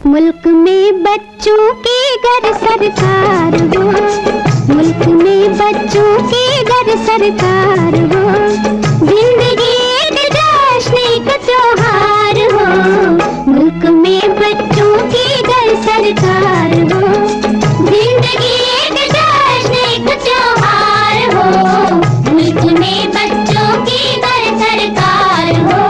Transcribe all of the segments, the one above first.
मुल्क में बच्चों के घर सरकार हो, मुल्क में बच्चों के घर सरकार हो, जिंदगी एक जश्न एक त्योहार हो, मुल्क में बच्चों के घर सरकार हो, जिंदगी एक जश्न एक त्योहार हो, मुल्क में बच्चों के घर सरकार हो।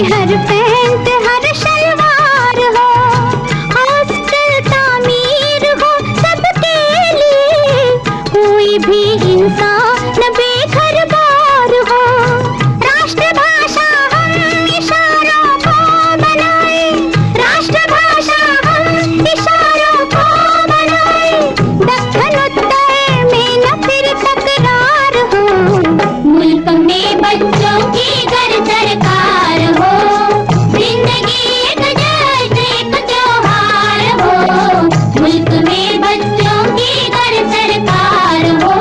हर पैंट हर शलवार हो, हॉस्टल तामीर हो सबके लिए, कोई भी इंसान बेघर बार हो, राष्ट्रभाषा हम इशारों को बनाए, राष्ट्रभाषा हम इशारों को बनाए, दक्षिण उत्तर में न फिर तकरार हो, मुल्क में बच्चों की घर सरकार हो, जिंदगी एक जश्न एक त्योहार हो, मुल्क में बच्चों की घर सरकार हो।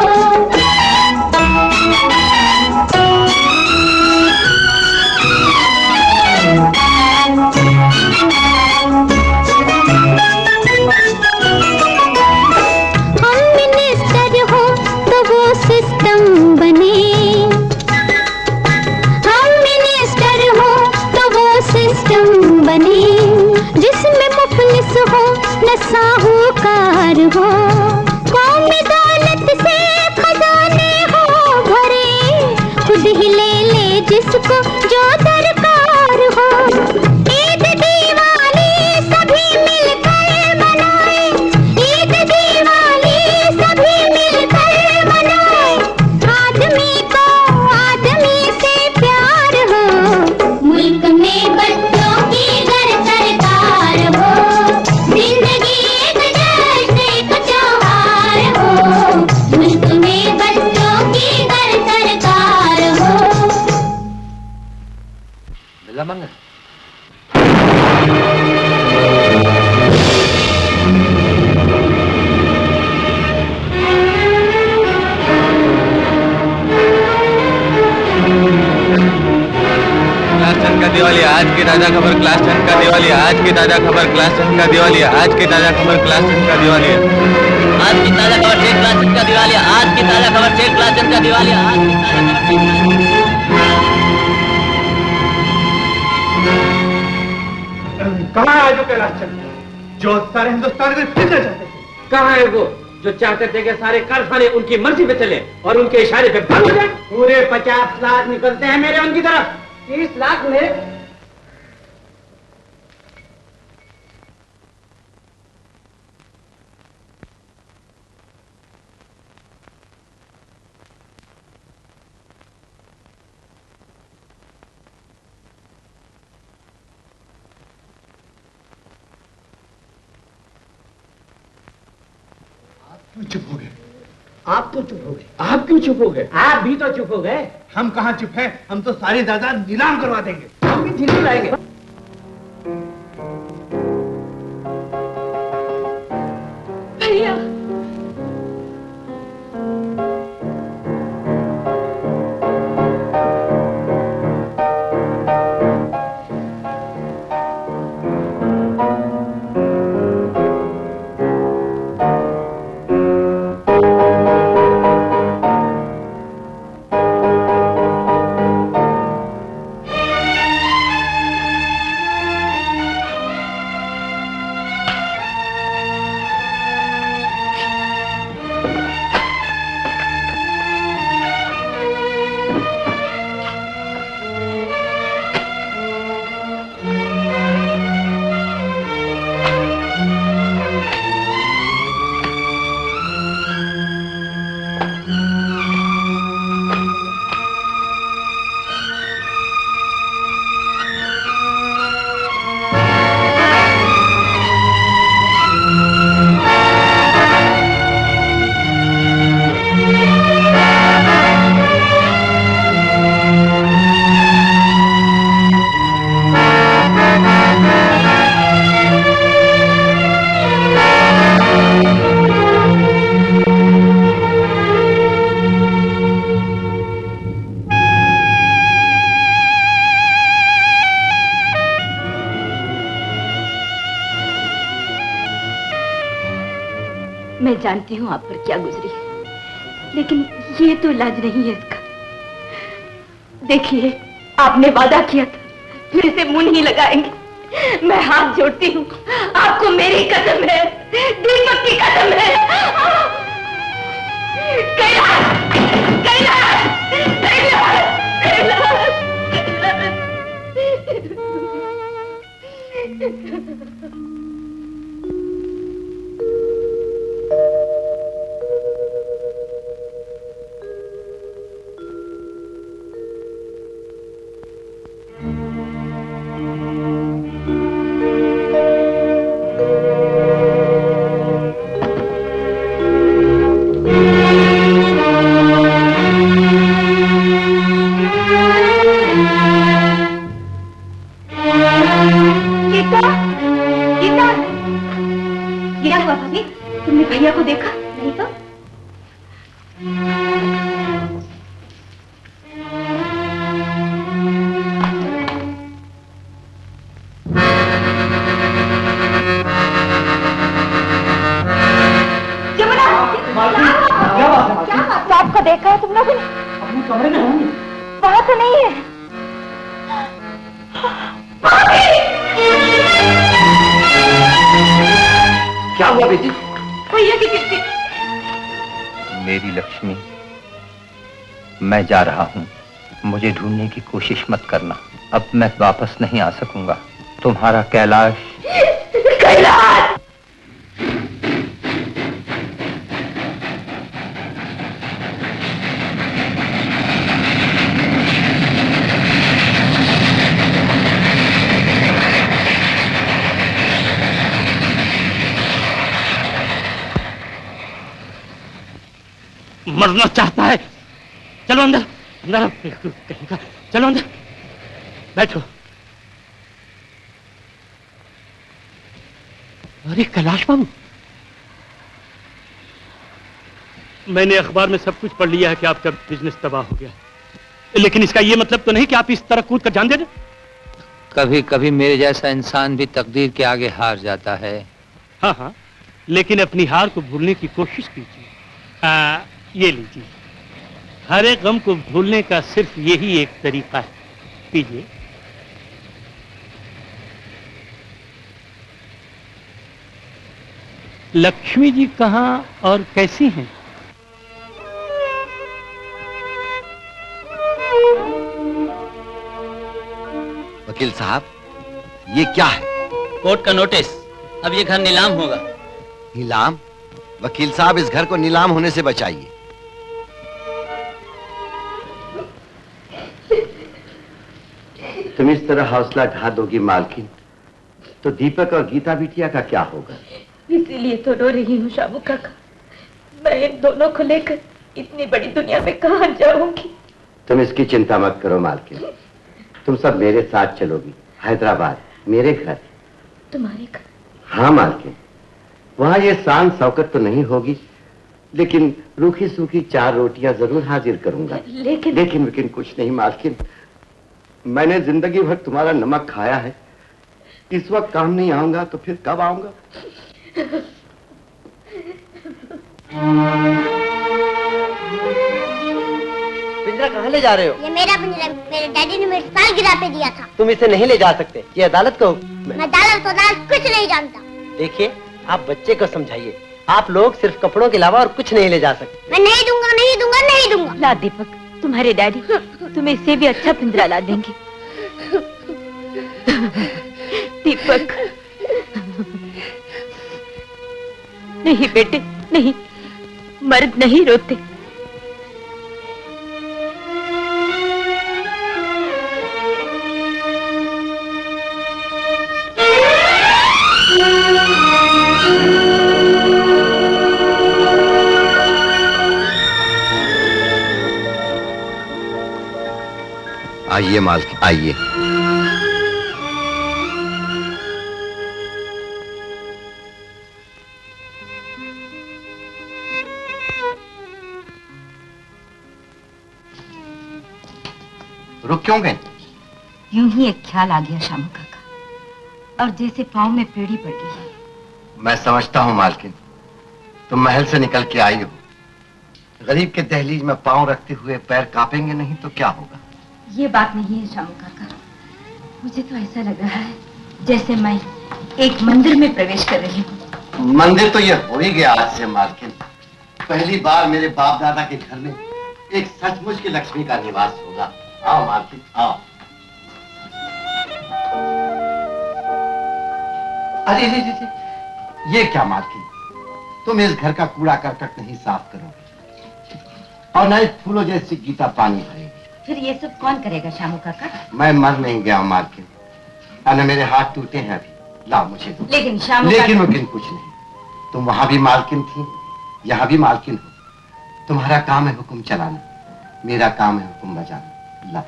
हम मिनिस्टर हो तो वो सिस्टम बने, सिस्टम बने जिसमें मुफलिस हो न साहूकार हो, कौमी दौलत से खजाने हो भरे, खुद ही ले ले जिसको जो दरकार हो, ईद दिवाली सभी मिलकर मनाए, ईद दिवाली सभी मिलकर मनाए, आदमी को आदमी से प्यार हो, मुल्क में बच्चों की घर सरकार हो, जिंदगी एक जश्न एक त्योहार हो, मुल्क में बच्चों की घर सरकार हो। बिल्ला मंगल का दिवाली आज की ताजा खबर, क्लास 10 का दिवाली आज की ताजा खबर, क्लास 10 का दिवाली आज की ताजा खबर, क्लास 10 का दिवाली आज की ताजा खबर, शेख क्लास 10 का दिवाली आज की ताजा खबर, शेख क्लास 10 का दिवाली आज की ताजा खबर। कहाँ है जो कैलाश चंद, जो सारे हिंदुस्तान को फिरना चाहते थे? कहाँ है वो जो चाहते थे कि सारे कारखाने उनकी मर्जी पे चले और उनके इशारे पे बंद हो जाए? पूरे 50 लाख निकलते हैं मेरे उनकी तरफ। 30 लाख में क्यों चुप हो गए? आप तो चुप हो गए। आप क्यों चुप हो गए? आप भी तो चुप हो गए। हम कहाँ चुप हैं? हम तो सारी जायदाद नीलाम करवा देंगे। हम भी दिल्ली लाएंगे। भैया मैं जानती हूँ आप पर क्या गुजरी है, लेकिन ये तो इलाज नहीं है इसका। देखिए, आपने वादा किया था फिर से मुंह नहीं लगाएंगे। मैं हाथ जोड़ती हूँ, आपको मेरी कसम है, दीपक की कसम है। कैलाश, कैलाश, कैलाश, कैलाश। तुमने भैया को देखा? नहीं तो। क्या बात है? सांप को देखा है तुम लोगों ने? अपने कमरे में होंगे। वहां तो नहीं है। क्या हुआ बेटी? भैया की किस्ती। मेरी लक्ष्मी, मैं जा रहा हूँ। मुझे ढूंढने की कोशिश मत करना। अब मैं वापस नहीं आ सकूंगा। तुम्हारा कैलाश। कैलाश! मरना चाहता है। चलो अंदर, अंदर कहीं का। चलो अंदर बैठो। अरे कैलाश बाबू, मैंने अखबार में सब कुछ पढ़ लिया है कि आपका बिजनेस तबाह हो गया, लेकिन इसका ये मतलब तो नहीं कि आप इस तरह कूद कर जान दे दो। कभी कभी मेरे जैसा इंसान भी तकदीर के आगे हार जाता है। हाँ हाँ, लेकिन अपनी हार को भूलने की कोशिश कीजिए। ये लीजिए, हर एक गम को भूलने का सिर्फ यही एक तरीका है। पीजिए। लक्ष्मी जी कहाँ और कैसी हैं? वकील साहब, ये क्या है? कोर्ट का नोटिस। अब ये घर नीलाम होगा। नीलाम? वकील साहब, इस घर को नीलाम होने से बचाइए। तुम इस तरह हौसला ढा दोगी मालकिन, तो दीपक और गीता बिटिया का क्या होगा? इसीलिए तो रो रही हूँ शामू काका। मैं इन दोनों को लेकर इतनी बड़ी दुनिया में कहाँ जाऊंगी? तुम इसकी चिंता मत करो मालकिन, तुम सब मेरे साथ चलोगी हैदराबाद, मेरे घर। तुम्हारे घर? हाँ मालकिन, वहाँ ये शान शौकत तो नहीं होगी, लेकिन रूखी सूखी 4 रोटियां जरूर हाजिर करूंगा। लेकिन कुछ नहीं मालकिन, मैंने जिंदगी भर तुम्हारा नमक खाया है। इस वक्त काम नहीं आऊंगा तो फिर कब आऊंगा? पिंजरा कहाँ ले जा रहे हो? ये मेरा पिंजरा मेरे डैडी ने मेरे सालगिरह पे दिया था। तुम इसे नहीं ले जा सकते, ये अदालत का हुक्म है। मैं अदालत कुछ नहीं जानता। देखिए, आप बच्चे को समझाइए, आप लोग सिर्फ कपड़ों के अलावा और कुछ नहीं ले जा सकते। मैं नहीं दूंगा, नहीं दूंगा, नहीं दूंगा। ला दीपक, तुम्हारे डैडी तुम्हें इससे भी अच्छा पिंजरा ला देंगे। दीपक। नहीं बेटे, नहीं, मर्द नहीं रोते। आइए मालकिन, आइए। रुक क्यों गए? यूं ही एक ख्याल आ गया शामू काका, और जैसे पाँव में पेड़ी पड़ गई। मैं समझता हूँ मालकिन, तुम महल से निकल के आई हो, गरीब के दहलीज में पांव रखते हुए पैर कांपेंगे नहीं तो क्या होगा? ये बात नहीं है शामू काका, मुझे तो ऐसा लग रहा है जैसे मैं एक मंदिर में प्रवेश कर रही हूँ। मंदिर तो ये हो ही गया आज से मालकिन। पहली बार मेरे बाप दादा के घर में एक सचमुच की लक्ष्मी का निवास होगा। आओ मालकिन आओ। अरे ये क्या मालकिन, तुम इस घर का कूड़ा करकट नहीं साफ करोगे और न इस फूलों जैसी गीता पानी भरेगी। फिर ये सब कौन करेगा शामू काका? मैं मर नहीं गया मालकिन, अरे मेरे हाथ टूटे हैं अभी। लाओ मुझे दो। लेकिन शामू लेकिन कुछ नहीं, तुम वहां भी मालकिन थी, यहाँ भी मालकिन हो। तुम्हारा काम है हुक्म चलाना, मेरा काम है हुक्म बजाना। ला।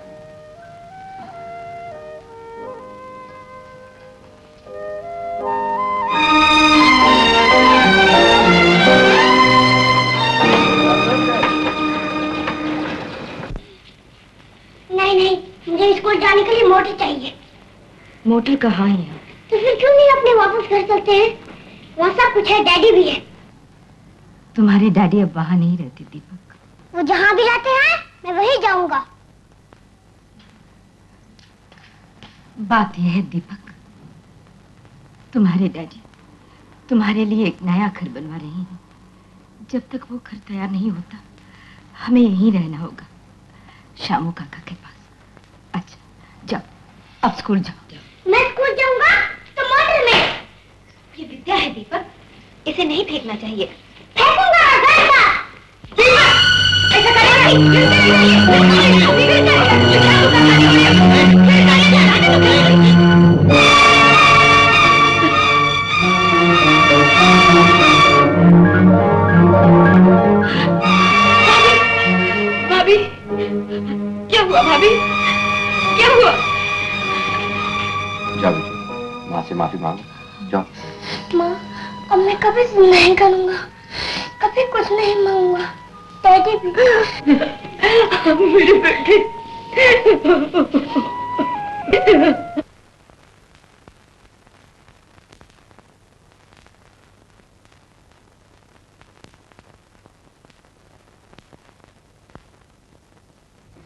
नहीं, मुझे स्कूल जाने के लिए मोटर चाहिए। मोटर कहाँ है? तो फिर क्यों नहीं अपने वापस घर चलते हैं? वहाँ सब कुछ है, डैडी भी है। तुम्हारे डैडी अब वहाँ नहीं रहते दीपक। वो जहाँ भी रहते हैं मैं वहीं जाऊंगा। बात यह है दीपक, तुम्हारे डैडी तुम्हारे लिए एक नया घर बनवा रहे हैं। जब तक वो घर तैयार नहीं होता हमें यहीं रहना होगा, शामू काका के पास। अच्छा जाओ, अब स्कूल जाओ। मैं स्कूल जाऊंगा तो मोटर में। ये विद्या है दीपक, इसे नहीं फेंकना चाहिए। फेंकूंगा, फेंकूंगा। ऐसा करेगा भाभी, क्या हुआ भाभी, क्या हुआ? जाओ बेटी, माँ से माफी मांगो, जाओ। माँ, अब मैं कभी नहीं करूंगा, कभी कुछ नहीं मांगूंगा। डैडी भी। मेरे बेटे।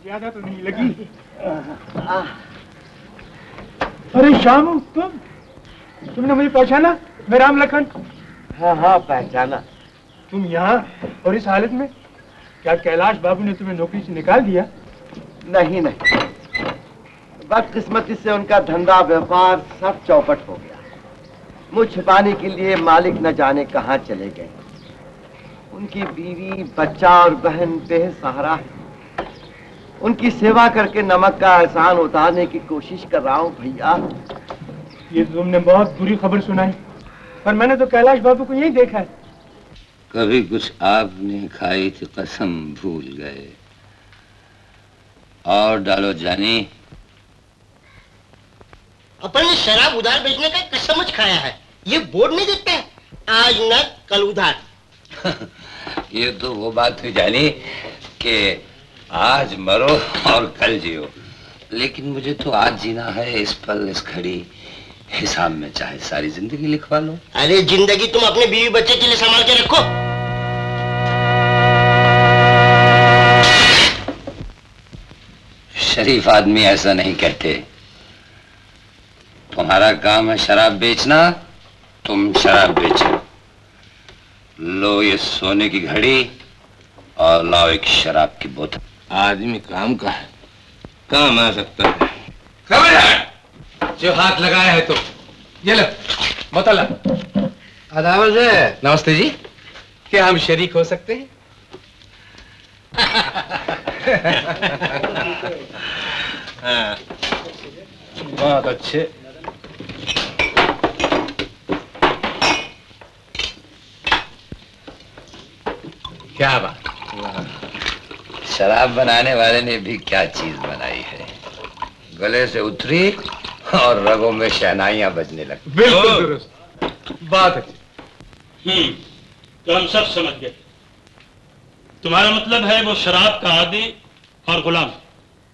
ज्यादा तो नहीं लगी? अरे शामू, तुमने मुझे पहचाना? मैं राम लखन। हाँ पहचाना। तुम यहाँ और इस हालत में? क्या कैलाश बाबू ने तुम्हें नौकरी से निकाल दिया? नहीं, बदकिस्मती से उनका धंधा व्यापार सब चौपट हो गया। मुझ छिपाने के लिए मालिक न जाने कहाँ चले गए। उनकी बीवी, बच्चा और बहन बेसहारा है। उनकी सेवा करके नमक का एहसान उतारने की कोशिश कर रहा हूँ भैया। ये तुमने बहुत बुरी खबर सुनाई, पर मैंने तो कैलाश बाबू को यही देखा है। कभी कुछ आपने खाई थी कसम भूल गए। और डालो जानी। अपन ने शराब उधार बेचने का कसमच खाया है। ये बोर्ड नहीं देखते हैं, आज न कल उधार। ये तो वो बात हुई जानी कि आज मरो और कल जियो, लेकिन मुझे तो आज जीना है, इस पल इस घड़ी। हिसाब में चाहे सारी जिंदगी लिखवा लो। अरे जिंदगी तुम अपने बीवी बच्चे के लिए संभाल के रखो। शरीफ आदमी ऐसा नहीं कहते। तुम्हारा काम है शराब बेचना, तुम शराब बेचो। लो ये सोने की घड़ी और लाओ एक शराब की बोतल। आदमी काम का है, काम आ सकता है। खबरदार, जो हाथ लगाया है तो ये लो बोतल। अदावत है। नमस्ते जी, क्या हम शरीक हो सकते हैं? हाँ, बहुत अच्छे। क्या बात। शराब बनाने वाले ने भी क्या चीज बनाई है। गले से उतरी और रगों में शहनाइयां बजने लगी। बिल्कुल दुरुस्त, बात अच्छी। तो हम सब समझ गए। तुम्हारा मतलब है वो शराब का आदी और गुलाम,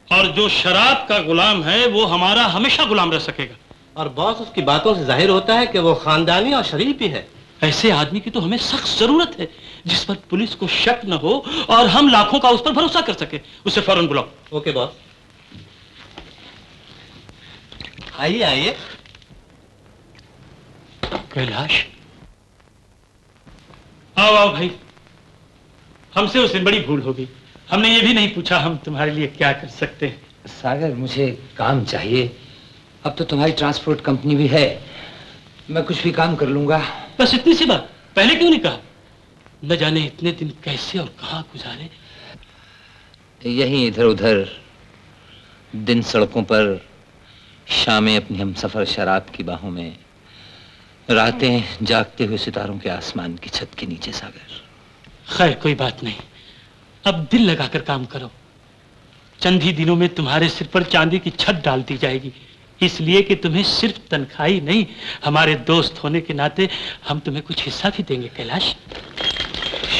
और जो शराब का गुलाम है वो हमारा हमेशा गुलाम रह सकेगा। और बॉस, उसकी बातों से जाहिर होता है कि वो खानदानी और शरीफ भी है। ऐसे आदमी की तो हमें सख्त जरूरत है, जिस पर पुलिस को शक न हो और हम लाखों का उस पर भरोसा कर सके। उसे फौरन बुलाओ। Okay boss. आइए आइए। कैलाश, आओ आओ भाई। हमसे उस दिन बड़ी भूल हो गई, हमने ये भी नहीं पूछा हम तुम्हारे लिए क्या कर सकते हैं। सागर, मुझे काम चाहिए। अब तो तुम्हारी ट्रांसपोर्ट कंपनी भी है, मैं कुछ भी काम कर लूंगा। बस इतनी सी बात, पहले क्यों नहीं कहा? न जाने इतने दिन कैसे और कहां गुजारे। यहीं इधर उधर, दिन सड़कों पर, शामें अपनी हमसफर शराब की बाहों में, रातें जागते हुए सितारों के आसमान की छत के नीचे। सागर, खैर कोई बात नहीं, अब दिल लगाकर काम करो। चंद ही दिनों में तुम्हारे सिर पर चांदी की छत डाल दी जाएगी, इसलिए कि तुम्हें सिर्फ तनख्वाही नहीं, हमारे दोस्त होने के नाते हम तुम्हें कुछ हिस्सा भी देंगे। कैलाश,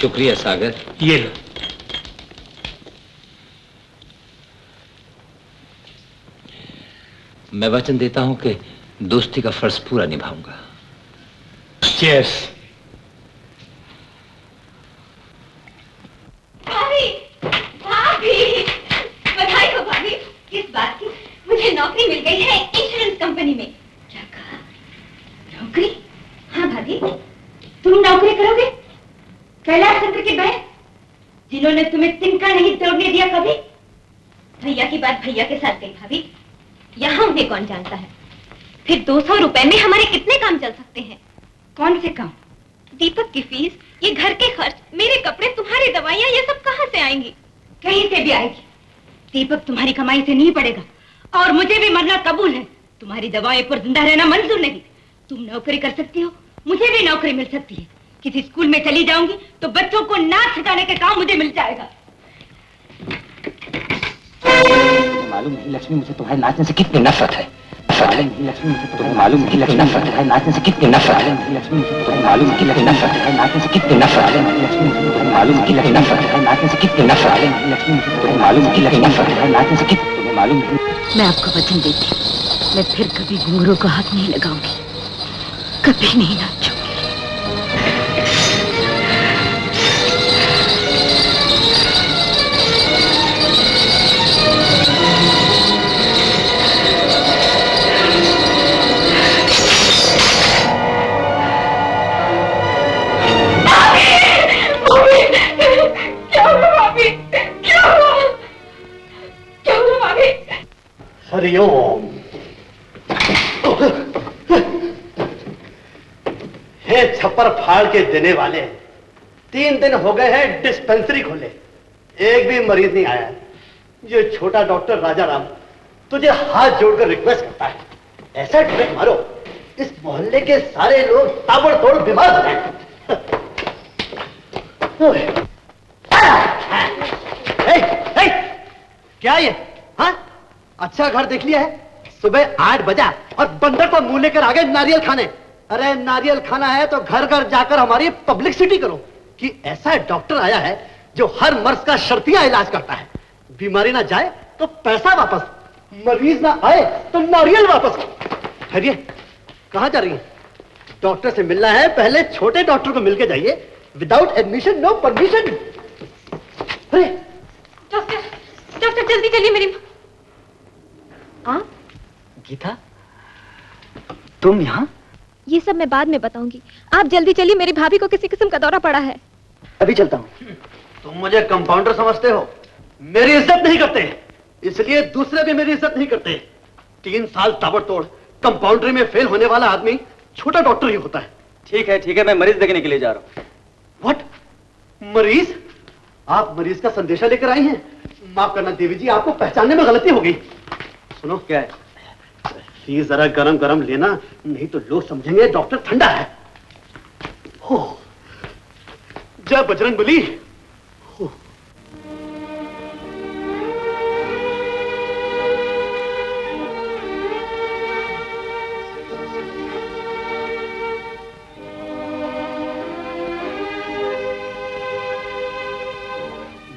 शुक्रिया सागर। ये लो। मैं वचन देता हूं कि दोस्ती का फर्ज पूरा निभाऊंगा। चीयर्स। भाभी, भाभी, बधाई हो भाभी। किस बात की? मुझे नौकरी मिल गई है इंश्योरेंस कंपनी में। क्या कहा? नौकरी? हाँ भाभी, तुम नौकरी करोगे? कैलाश चंद्र की बहन, जिन्होंने तुम्हें तिनका नहीं तोड़ने दिया कभी। भैया की बात भैया के साथ गई भाभी, यहाँ उन्हें कौन जानता है। फिर 200 रुपए में हमारे कितने काम चल सकते हैं? कौन से काम? दीपक की फीस, ये घर के खर्च, मेरे कपड़े, तुम्हारी दवाइयाँ, ये सब कहाँ से आएंगी? कहीं से भी आएगी। दीपक तुम्हारी कमाई से नहीं पड़ेगा, और मुझे भी मरना कबूल है। तुम्हारी दवाएं पर जिंदा रहना मंजूर नहीं। तुम नौकरी कर सकती हो, मुझे भी नौकरी मिल सकती है। किसी स्कूल में चली जाऊंगी तो बच्चों को नाच सिखाने का काम मुझे मिल जाएगा। मालूम नहीं लक्ष्मी, मुझे तुम्हारे नाचने से कितनी नफरत है। लक्ष्मी, मुझे तुम्हें मालूम नहीं लक्ष्मी, नफरत है नाचने से कितनी नफरत है। लक्ष्मी, मुझे तुम्हें मालूम नहीं लक्ष्मी, नफरत है नाचने से कितनी नफरत है। लक्ष्मी, मुझे तुम्हें मालूम नहीं लक्ष्मी, नफरत है नाचने से कितनी नफरत है। लक्ष्मी, मुझे तुम्हें मालूम नहीं लक्ष्मी, नफरत है नाचने से कितनी, तुम्हें मालूम नहीं। मैं आपको वचन देती, मैं फिर कभी घुंघरू को हाथ नहीं लगाऊंगी, कभी नहीं नाचूंगी। हरिओम। हे छप्पर फाड़ के देने वाले, 3 दिन हो गए हैं डिस्पेंसरी खोले, एक भी मरीज नहीं आया। ये छोटा डॉक्टर राजा राम तुझे हाथ जोड़कर रिक्वेस्ट करता है, ऐसा ट्रिक मारो इस मोहल्ले के सारे लोग ताबड़तोड़ बीमार हो जाएं। क्या ये? हाँ, अच्छा घर देख लिया है? सुबह 8 बजा और बंदर तो मुंह लेकर आ गए नारियल खाने। अरे नारियल खाना है तो घर घर जाकर हमारी पब्लिसिटी करो कि ऐसा डॉक्टर आया है जो हर मर्ज का शर्तिया इलाज करता है। बीमारी ना जाए तो पैसा वापस, मरीज ना आए तो नारियल वापस। खैरिए, कहां जा रही हैं? डॉक्टर से मिलना है, पहले छोटे डॉक्टर को मिलके जाइए। Without admission no permission. अरे डॉक्टर, डॉक्टर जल्दी चलिए मेरी। गीता, तुम यहाँ? ये सब मैं बाद में बताऊंगी, आप जल्दी चलिए, मेरी भाभी को किसी किस्म का दौरा पड़ा है। अभी चलता हूँ। तुम मुझे कंपाउंडर समझते हो, मेरी इज्जत नहीं करते, इसलिए दूसरे भी मेरी इज्जत नहीं करते। 3 साल ताबड़तोड़ कंपाउंडरी में फेल होने वाला आदमी छोटा डॉक्टर ही होता है। ठीक है, मैं मरीज देखने के लिए जा रहा हूँ। व्हाट? मरीज? आप मरीज का संदेशा लेकर आई हैं? माफ करना देवी जी, आपको पहचानने में गलती हो गई। सुनो, क्या है, फीस जरा गरम गरम लेना, नहीं तो लोग समझेंगे डॉक्टर ठंडा है। हो, जय बजरंगबली।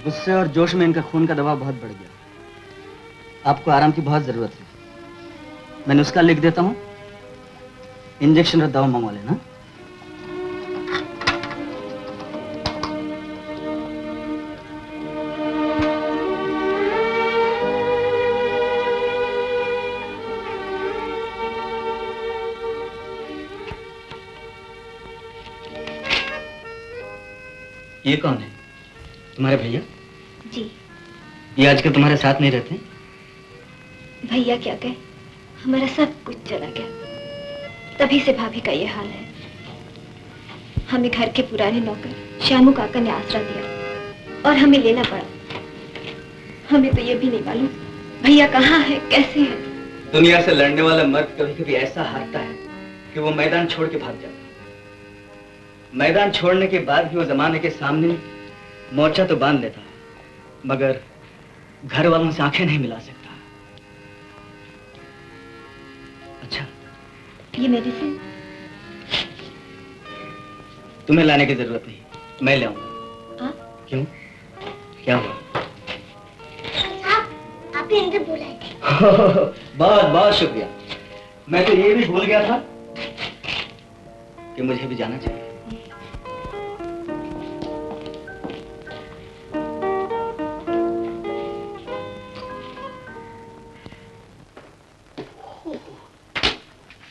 गुस्से और जोश में इनका खून का दबाव बहुत बढ़ गया। आपको आराम की बहुत जरूरत है। मैंने उसका लिख देता हूं, इंजेक्शन और दवा मंगवा लेना। ये कौन है? तुम्हारे भैया? जी। ये आजकल तुम्हारे साथ नहीं रहते? भैया क्या कहे, हमारा सब कुछ चला गया। तभी से भाभी का ये हाल है। हमें घर के पुराने नौकर श्यामू काका ने आसरा दिया और हमें लेना पड़ा। हमें तो ये भी नहीं मालूम भैया कहाँ है, कैसे है। दुनिया से लड़ने वाला मर्द कभी कभी ऐसा हारता है कि वो मैदान छोड़ के भाग जाता है। मैदान छोड़ने के बाद भी वो जमाने के सामने मोर्चा तो बांध लेता है, मगर घर वालों से आंखें नहीं मिला सकता। अच्छा, ये मेडिसिन तुम्हें लाने की जरूरत नहीं, मैं ले आऊंगा। क्यों, क्या हुआ? आप ही अंदर बुलाएंगे। बहुत बहुत शुक्रिया। मैं तो ये भी भूल गया था कि मुझे भी जाना चाहिए।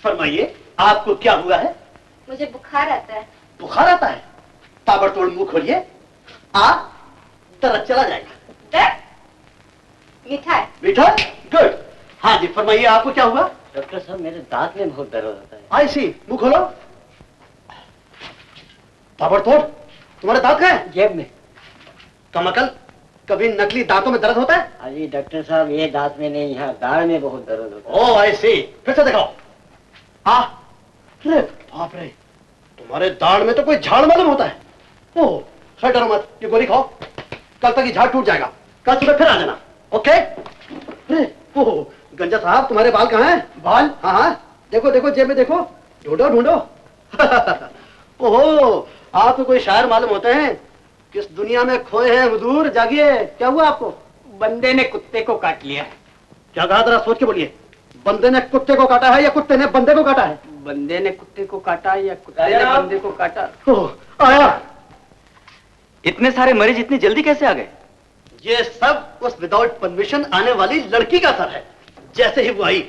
फरमाइए, आपको क्या हुआ है? मुझे बुखार आता है। बुखार आता है? ताबड़तोड़ मुंह खोलिए, दर्द चला जाएगा। दर्द? मीठा है। मीठा? गुड। हाँ जी, फरमाइए आपको क्या हुआ? डॉक्टर साहब, मेरे दांत में बहुत दर्द होता है। आई सी, मुंह खोलो। ताबड़तोड़, तुम्हारे दांत कहाँ हैं? जेब में। कमकल, कभी नकली दांतों में दर्द होता है? अजी डॉक्टर साहब, ये दांत में नहीं, यहाँ दाढ़ में बहुत दर्द होता है। ओह आई सी, फिर से दिखाओ। अरे बाप रे, तुम्हारे दाढ़ में तो कोई झाड़ मालूम होता है। ओह, खैर डरो मत, ये गोली खाओ, कल तक ये झाड़ टूट जाएगा। कल सुबह फिर आ जाना, ओके? अरे ओह, गंजा साहब, तुम्हारे बाल कहाँ हैं? बाल? हाँ हाँ, देखो देखो, जेब में देखो, ढूंढो ढूंढो। ओहो, आप तो कोई शायर मालूम होते हैं। किस दुनिया में खोए हैं हुजूर, जागिए। क्या हुआ आपको? बंदे ने कुत्ते को काट लिया। क्या कहा, जरा सोच के बोलिए। बंदे ने कुत्ते को काटा है या कुत्ते ने बंदे को काटा है? बंदे ने कुत्ते को काटा या कुत्ते ने बंदे को काटा? ओह, आया। इतने सारे मरीज इतनी जल्दी कैसे आ गए? ये सब उस विदाउट परमिशन आने वाली लड़की का असर है। जैसे ही वो आई,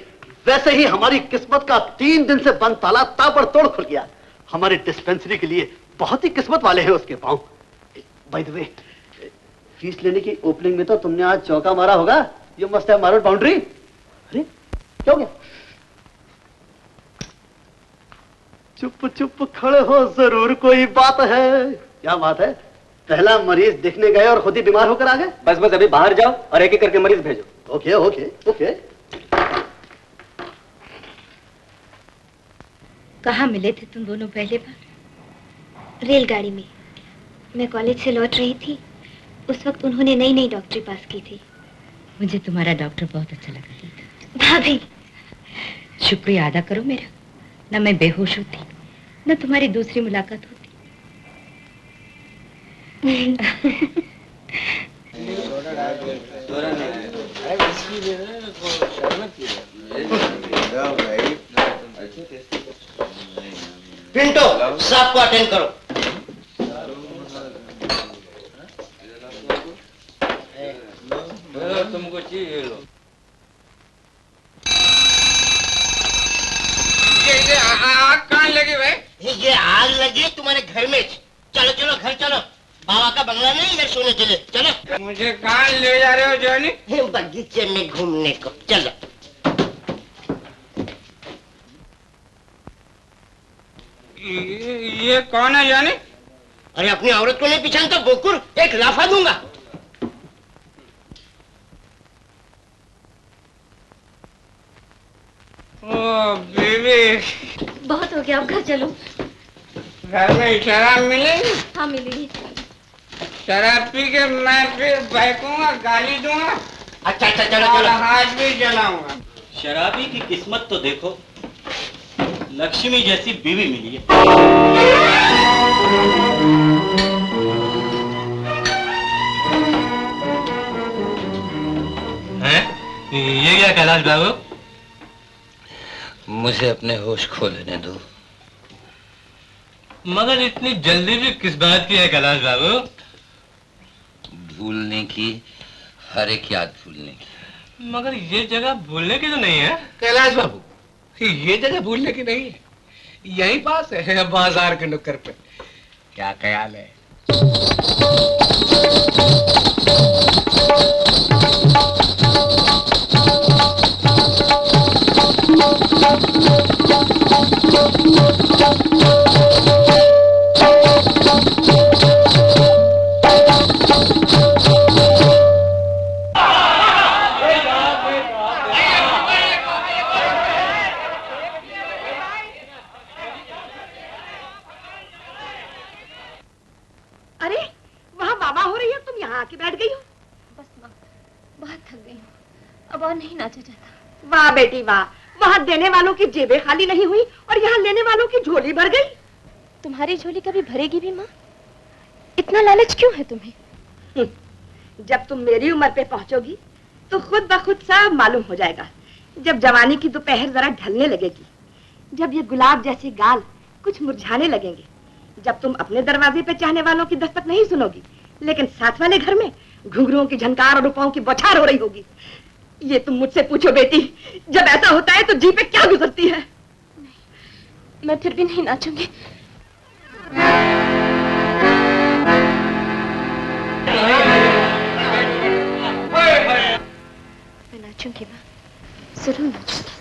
वैसे ही हमारी किस्मत का 3 दिन से बंद ताला ताबड़तोड़ खुल गया। हमारी डिस्पेंसरी के लिए बहुत ही किस्मत वाले हैं उसके पांव। बाय द वे, फीस लेने की ओपनिंग में तो तुमने आज चौका मारा होगा। You must have marred boundary. अरे क्या हो गया? चुप चुप खड़े हो, जरूर कोई बात है। क्या बात है? पहला मरीज देखने गए और खुद ही बीमार होकर आ गए। बस बस, अभी बाहर जाओ और एक एक करके मरीज भेजो। Okay okay okay. कहाँ मिले थे तुम दोनों पहले बार? रेलगाड़ी में। मैं कॉलेज से लौट रही थी, उस वक्त उन्होंने नई नई डॉक्टरी पास की थी। मुझे तुम्हारा डॉक्टर बहुत अच्छा लगा। भाभी, शुक्रिया अदा करो मेरा। न मैं बेहोश होती, न तुम्हारी दूसरी मुलाकात होती। पिंटो, साहब को अटेंड करो। तुमको चाहिए लो। ये आग कहाँ लगी भाई? ये आग लगी तुम्हारे घर में। चलो चलो घर चलो, बाबा का बंगला नहीं इधर सोने के लिए। चलो। मुझे कहाँ ले जा रहे हो जॉनी? बगीचे में घूमने को। चलो। ये कौन है जॉनी? अरे अपनी औरत को नहीं पहचानता बोकुर, एक लाफा दूंगा। ओ बेबी, बहुत हो गया, अब घर चलो। घर में शराब मिलेगी? हाँ मिलेगी। शराब पी के मैं फिर बहकूंगा, गाली दूंगा। अच्छा अच्छा, चलो और चलो। हाथ भी जलाऊंगा। शराबी की किस्मत तो देखो, लक्ष्मी जैसी बीवी मिली है। ये क्या कैलाश बाबू? मुझे अपने होश खो लेने दो। मगर इतनी जल्दी भी किस बात की है कैलाश बाबू? भूलने की, हर एक याद भूलने की। मगर ये जगह भूलने की तो नहीं है कैलाश बाबू। ये जगह भूलने की नहीं है, यहीं पास है बाजार के नुक्कड़ पे। क्या ख्याल है? अरे वहाँ वावा हो रही है, तुम यहाँ आके बैठ गई हो। बस माँ, बहुत थक गई हूँ, अब और नहीं नाचा जाता। वाह बेटी वाह, वहाँ देने वालों की जेबें खाली नहीं हुई और यहाँ लेने वालों की झोली भर गई। तुम्हारी झोली कभी भरेगी भी माँ? इतना लालच क्यों है तुम्हें? जब तुम मेरी उम्र पे पहुंचोगी तो खुद ब खुद सब मालूम हो जाएगा। जब जवानी की दोपहर जरा ढलने लगेगी, जब ये गुलाब जैसे गाल कुछ मुरझाने लगेंगे, जब तुम अपने दरवाजे पे चाहने वालों की दस्तक नहीं सुनोगी, लेकिन साथ वाले घर में घुंघरुओं की झनकार और रुपयों की बौछार हो रही होगी। ये तुम मुझसे पूछो बेटी, जब ऐसा होता है तो जी पे क्या गुजरती है? मैं फिर भी नहीं नाचूंगी। मैं नाचूंगी माँ, जरूर नाचूंगी।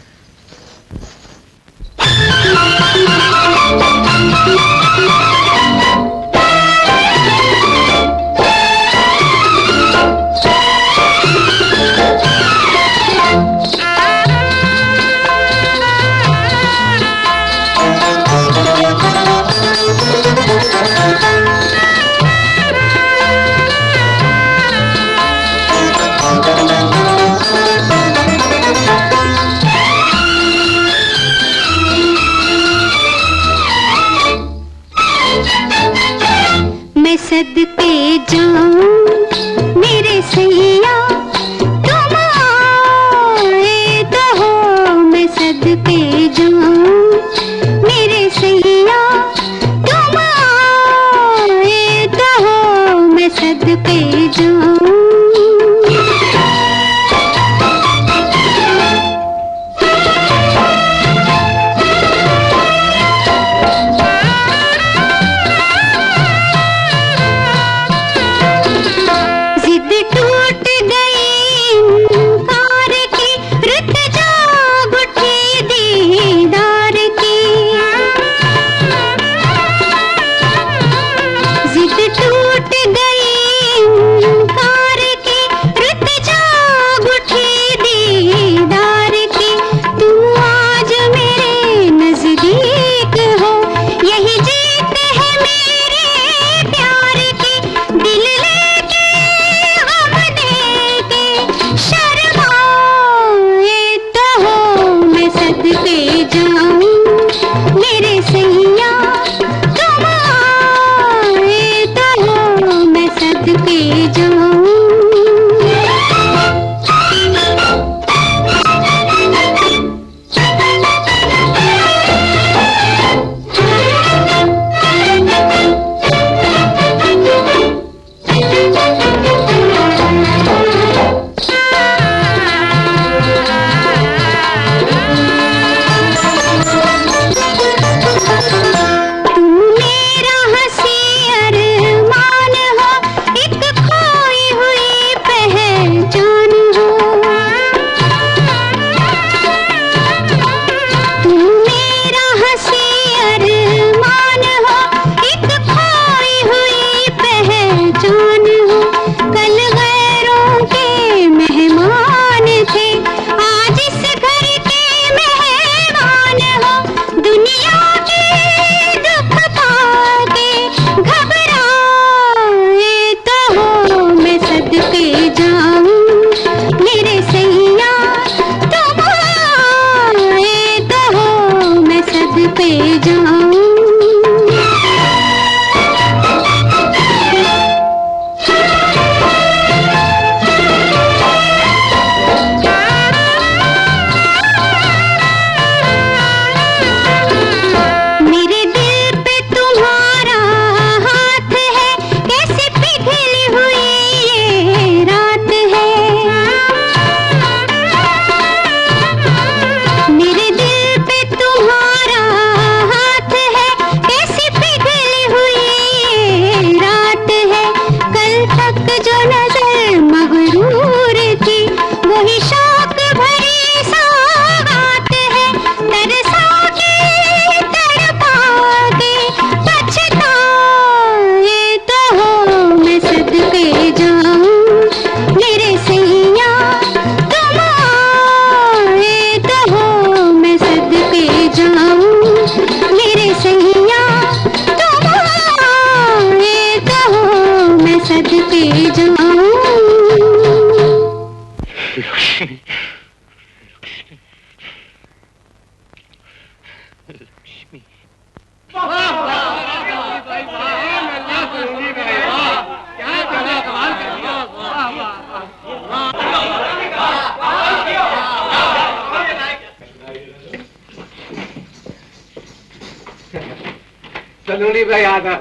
सलोनी भाई आदर।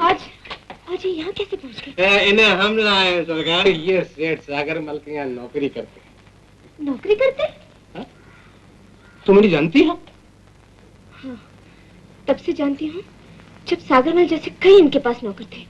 आज ये यहाँ कैसे पहुँच गए? इन्हें हम लाए सरकार। ये सेठ सागर मल के यहाँ नौकरी करते। नौकरी करते? तुम नहीं जानती हो? हाँ, तब से जानती हूँ जब सागरमल जैसे कई इनके पास नौकर थे।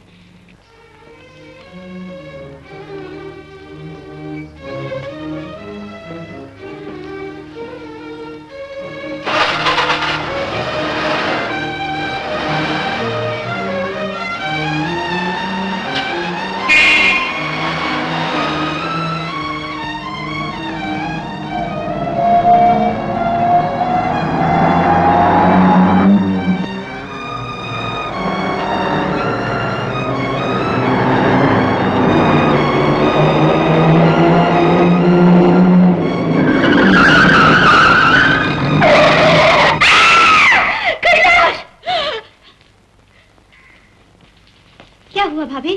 भाभी?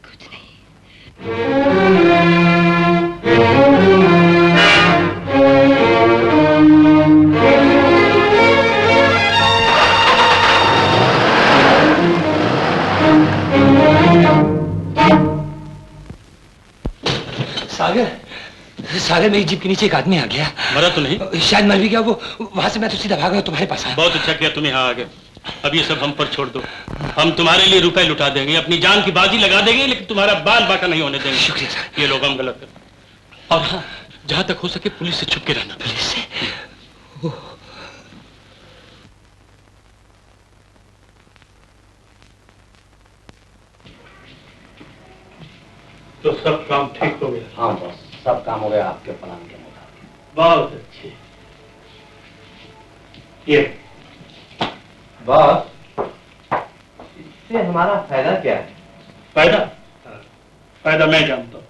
कुछ सागर मेरी जीप के नीचे एक आदमी आ गया। मरा तो नहीं? शायद मर भी गया वो। वहां से मैं तो सीधा भागा तुम्हारे पास आया। बहुत अच्छा किया तुम यहाँ आ गए। अब ये सब हम पर छोड़ दो। हम तुम्हारे लिए रुपए लुटा देंगे, अपनी जान की बाजी लगा देंगे, लेकिन तुम्हारा बाल बाका नहीं होने देंगे। शुक्रिया सर। ये लोग हम गलत कर। और हाँ, जहां तक हो सके पुलिस से छुप के रहना। पुलिस से? तो सब काम ठीक हो गया? हाँ बॉस, सब काम हो गया आपके प्लान के मुताबिक। बहुत अच्छे। ये बॉस, इससे हमारा फायदा क्या है? फायदा? फायदा मैं जानता हूँ।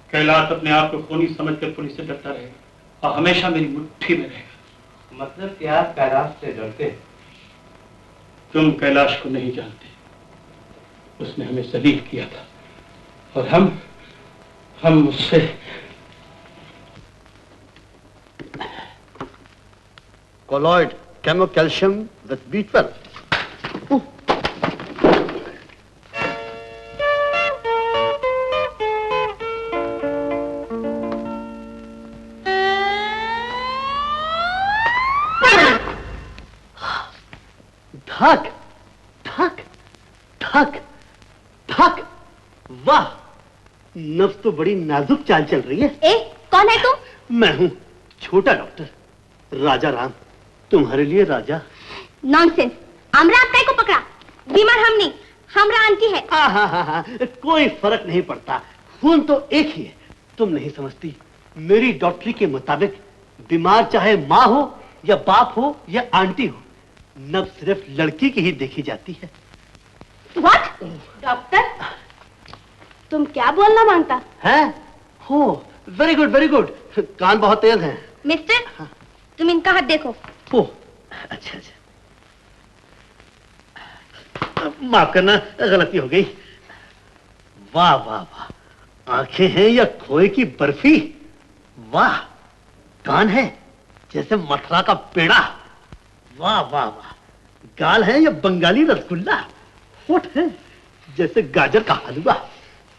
कैलाश अपने आप को खूनी समझकर पुलिस से डरता रहेगा और हमेशा मेरी मुट्ठी में रहेगा। मतलब कि आप कैलाश से डरते हैं? तुम कैलाश को नहीं जानते। उसने हमें जलील किया था और हम उससे कोलॉइड केमोकैल्शियम विद B12। धक धक धक धक। वाह, नब्ज तो बड़ी नाजुक चाल चल रही है। ए, कौन है तुम? मैं हूँ छोटा डॉक्टर राजा राम, तुम्हारे लिए राजा। नॉनसेंस। हमरा आप को पकड़ा? बीमार हम नहीं, हमरा आंटी है। हाँ, कोई फर्क नहीं पड़ता, खून तो एक ही है। तुम नहीं समझती, मेरी डॉक्टरी के मुताबिक बीमार चाहे माँ हो या बाप हो या आंटी हो, नब्ज सिर्फ लड़की की ही देखी जाती है। व्हाट? डॉक्टर, तुम क्या बोलना मांगता है? हो, वेरी गुड वेरी गुड। कान बहुत तेज हैं। मिस्टर, तुम इनका हाथ देखो। ओह, अच्छा अच्छा, माफ करना, गलती हो गई। वाह वाह वाह, आंखें हैं या खोए की बर्फी। वाह, कान है जैसे मथुरा का पेड़ा। वाह वाह वाह, गाल है या बंगाली रसगुल्ला। होठ है जैसे गाजर का हलवा।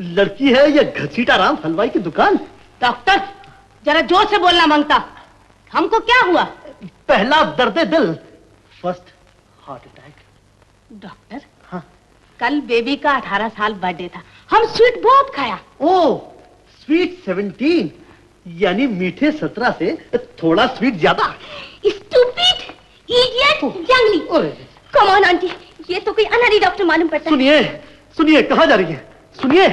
लड़की है या घसीटा राम हलवाई की दुकान। डॉक्टर, जरा जोर से बोलना मांगता। हमको क्या हुआ? पहला दर्द दिल, फर्स्ट हार्ट अटैक। डॉक्टर, हाँ, कल बेबी का 18 साल बर्थडे था, हम स्वीट बहुत खाया। ओह, स्वीट 17, यानी मीठे 17 से थोड़ा स्वीट ज्यादा। स्टूपिड, इडियट, जंगली। कम ऑन आंटी, ये तो कोई अनहरी डॉक्टर मालूम पड़ता है। सुनिए सुनिए, कहाँ जा रही है? सुनिए।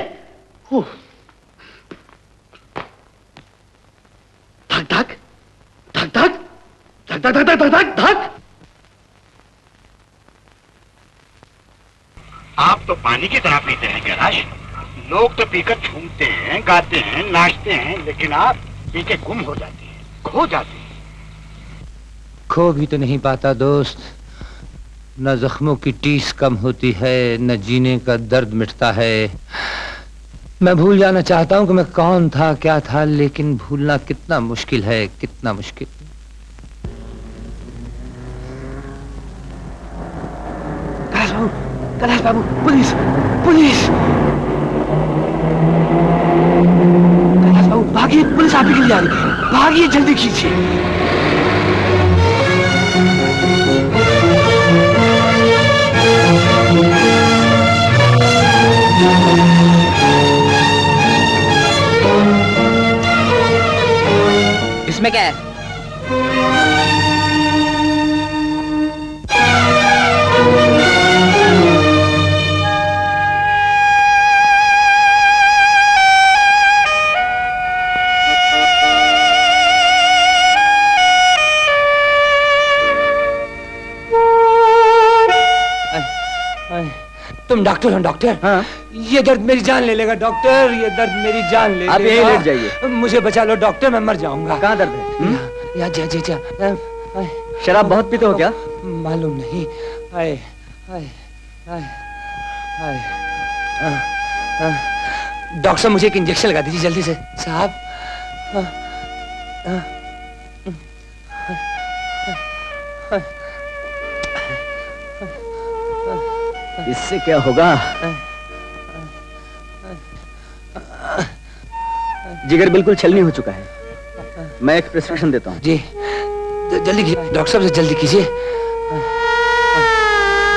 धक धक धक धक धक धक धक धक धक धक। आप तो पानी की तरह पीते हैं कैलाश। लोग तो पीकर झूमते हैं, गाते हैं, नाचते हैं, लेकिन आप पी के गुम हो जाते हैं, खो जाते हैं। खो भी तो नहीं पाता दोस्त, न जख्मों की टीस कम होती है, न जीने का दर्द मिटता है। मैं भूल जाना चाहता हूं कि मैं कौन था, क्या था, लेकिन भूलना कितना मुश्किल है, कितना मुश्किल। कैलाश बाबू, पुलिस, पुलिस! कैलाश बाबू भागिए, पुलिस आप ही के लिए आ रही है, भागिए, जल्दी खींचिए। इसमें क्या है? तुम डॉक्टर हो डॉक्टर? हाँ। ये दर्द मेरी जान ले लेगा डॉक्टर, ये दर्द मेरी जान ले लेगा। आप यहीं लेट जाइए। मुझे बचा लो डॉक्टर, मैं मर जाऊंगा। कहाँ दर्द है? या जा। शराब बहुत पीते हो क्या? मालूम नहीं। आए आए आए आए। डॉक्टर साहब मुझे एक इंजेक्शन लगा दीजिए जल्दी से साहब। इससे क्या होगा? जिगर बिल्कुल छलनी हो चुका है। मैं एक प्रिस्क्रिप्शन देता हूँ। जी जल्दी कीजिए डॉक्टर साहब, से जल्दी कीजिए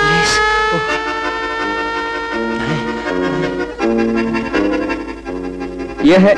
प्लीज। यह है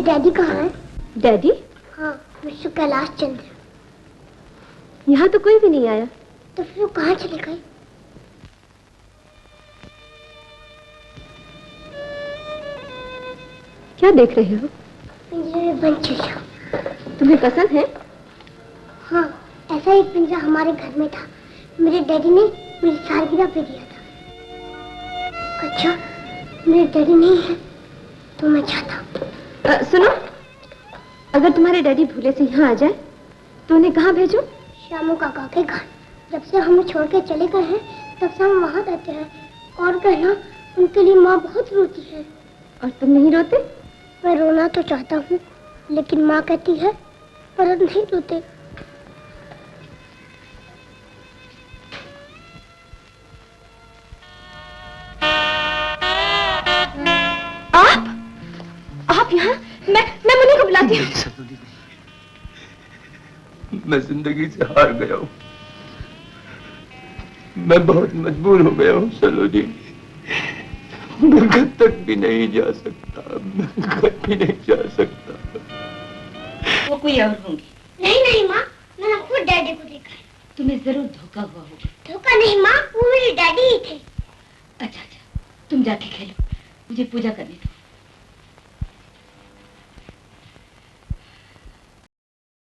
डैडी कहाँ है? डैडी? हाँ, मिस्टर कैलाश चंद्र। यहाँ तो कोई भी नहीं आया। तो फिर वो कहाँ चले गए? क्या देख रहे हो? पिंजरे में बंद चिड़िया। तुम्हें पसंद है? हाँ, ऐसा एक पिंजरा हमारे घर में था। मेरे डैडी ने मेरी सालगिरह पे दिया था। अच्छा, मेरे डैडी नहीं है तो मैं चाहता हूँ। सुनो, अगर तुम्हारे डैडी भूले से यहाँ आ जाए तो उन्हें कहाँ भेजो? श्यामू काका के घर। जब से हमें छोड़ के चले गए हैं तब से हम वहाँ रहते हैं। और कहना, उनके लिए माँ बहुत रोती है। और तुम नहीं रोते? मैं रोना तो चाहता हूँ, लेकिन माँ कहती है पर नहीं रोते। आप यहाँ? मैं मुन्नी को बुलाती हूँ। मैं जिंदगी से हार गया हूँ। मैं बहुत मजबूर हो गया हूँ सलोनी। मैं घर तक भी नहीं जा सकता, मैं घर भी नहीं जा सकता। वो कोई और होंगी। नहीं नहीं माँ, मैंने खुद डैडी को देखा है। तुम्हें जरूर धोखा हुआ होगा। धोखा नहीं माँ, वो मेरे डैडी ही थे। अच्छा, तुम जाके खेलो, मुझे पूजा करने दो।